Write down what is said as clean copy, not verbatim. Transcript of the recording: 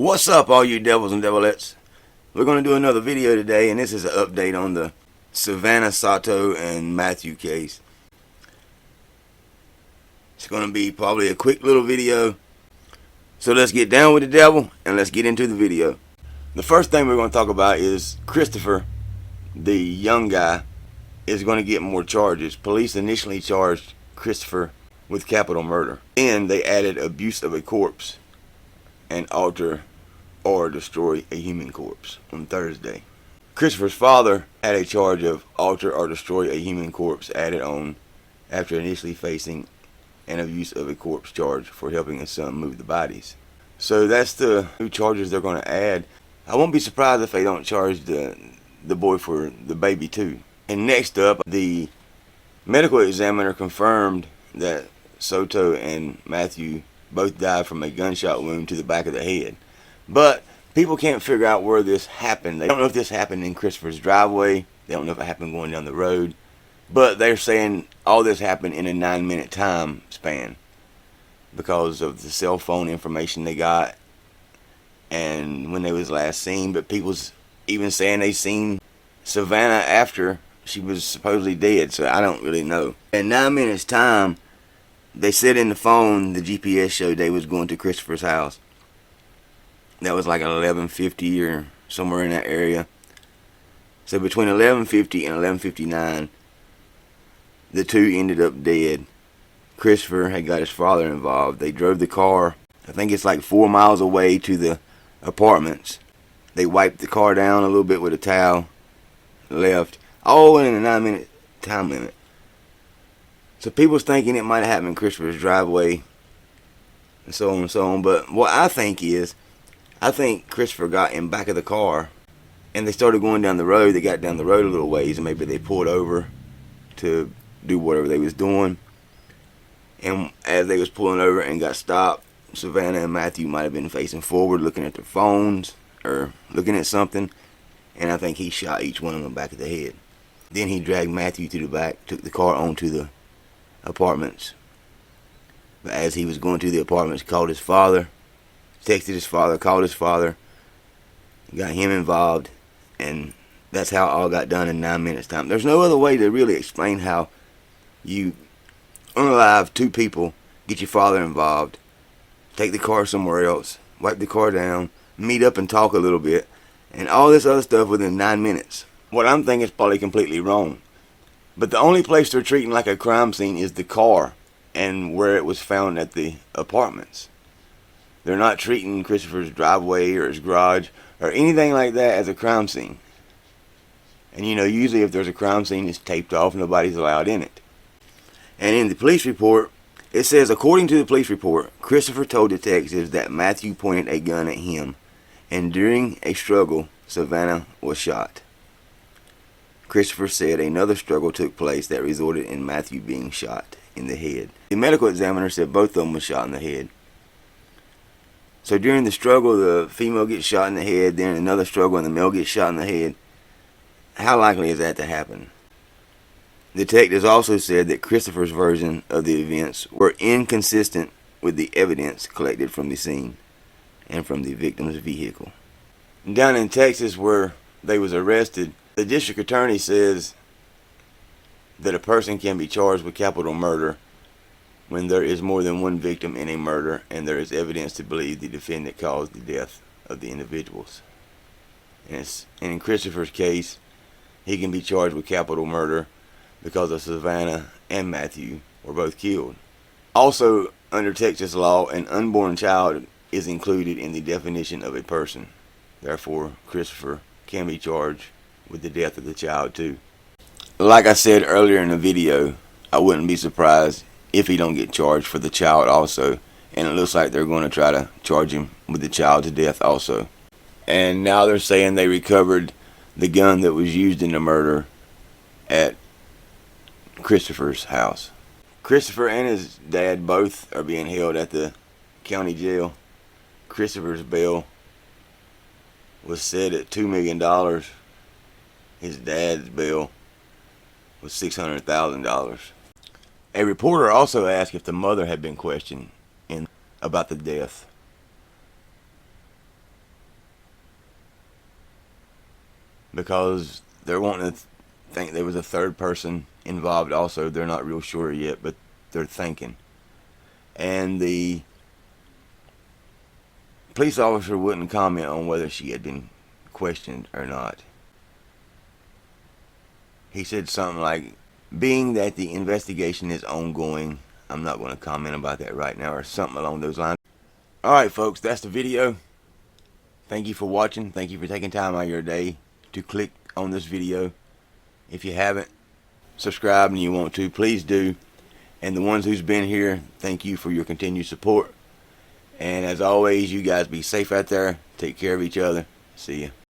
What's up, all you devils and develettes? We're going to do another video today, and this is an update on the Savannah, Soto, and Matthew case. It's going to be probably a quick little video. So let's get down with the devil, and let's get into the video. The first thing we're going to talk about is Christopher, the young guy, is going to get more charges. Police initially charged Christopher with capital murder. Then they added abuse of a corpse and alter or destroy a human corpse on Thursday. Christopher's father had a charge of alter or destroy a human corpse added on after initially facing an abuse of a corpse charge for helping his son move the bodies. So that's the new charges they're going to add. I won't be surprised if they don't charge the boy for the baby too. And next up, the medical examiner confirmed that Soto and Matthew both died from a gunshot wound to the back of the head. But people can't figure out where this happened. They don't know if this happened in Christopher's driveway. They don't know if it happened going down the road. But they're saying all this happened in a 9-minute time span because of the cell phone information they got and when they was last seen. But people's even saying they seen Savannah after she was supposedly dead. So I don't really know. In 9 minutes time, they said in the phone, the GPS showed they was going to Christopher's house. That was like 11:50 or somewhere in that area. So between 11:50 and 11:59, the two ended up dead. Christopher had got his father involved. They drove the car, I think it's like 4 miles away to the apartments. They wiped the car down a little bit with a towel, left, all in a 9-minute time limit. So people's thinking it might have happened in Christopher's driveway, and so on and so on. But what I think is, I think Christopher got in back of the car, and they started going down the road. They got down the road a little ways, and maybe they pulled over to do whatever they was doing. And as they was pulling over and got stopped, Savannah and Matthew might have been facing forward, looking at their phones or looking at something, and I think he shot each one of them back of the head. Then he dragged Matthew to the back, took the car onto the apartments. But as he was going to the apartments, called his father, texted his father, called his father, got him involved, and that's how it all got done in 9 minutes time. There's no other way to really explain how you unalive two people, get your father involved, take the car somewhere else, wipe the car down, meet up and talk a little bit, and all this other stuff within 9 minutes. What I'm thinking is probably completely wrong. But the only place they're treating like a crime scene is the car and where it was found at the apartments. They're not treating Christopher's driveway or his garage or anything like that as a crime scene. And you know, usually if there's a crime scene, it's taped off, nobody's allowed in it. And in the police report, it says, according to the police report, Christopher told detectives that Matthew pointed a gun at him, and during a struggle, Savannah was shot. Christopher said another struggle took place that resulted in Matthew being shot in the head. The medical examiner said both of them were shot in the head. So during the struggle, the female gets shot in the head, then another struggle and the male gets shot in the head. How likely is that to happen? Detectives also said that Christopher's version of the events were inconsistent with the evidence collected from the scene and from the victim's vehicle. Down in Texas where they was arrested, the district attorney says that a person can be charged with capital murder when there is more than one victim in a murder and there is evidence to believe the defendant caused the death of the individuals. And in Christopher's case, he can be charged with capital murder because of Savannah and Matthew were both killed. Also, under Texas law, an unborn child is included in the definition of a person. Therefore, Christopher can be charged with the death of the child too. Like I said earlier in the video, I wouldn't be surprised if he don't get charged for the child also. And it looks like they're going to try to charge him with the child to death also. And now they're saying they recovered the gun that was used in the murder at Christopher's house. Christopher and his dad both are being held at the county jail. Christopher's bail was set at $2 million. His dad's bail was $600,000. A reporter also asked if the mother had been questioned about the death. because they're wanting to think there was a third person involved also. They're not real sure yet, but they're thinking. And the police officer wouldn't comment on whether she had been questioned or not. He said something like, being that the investigation is ongoing, I'm not going to comment about that right now, or something along those lines. Alright folks, that's the video. Thank you for watching. Thank you for taking time out of your day to click on this video. If you haven't subscribed and you want to, please do. And the ones who's been here, thank you for your continued support. And as always, you guys be safe out there. Take care of each other. See ya.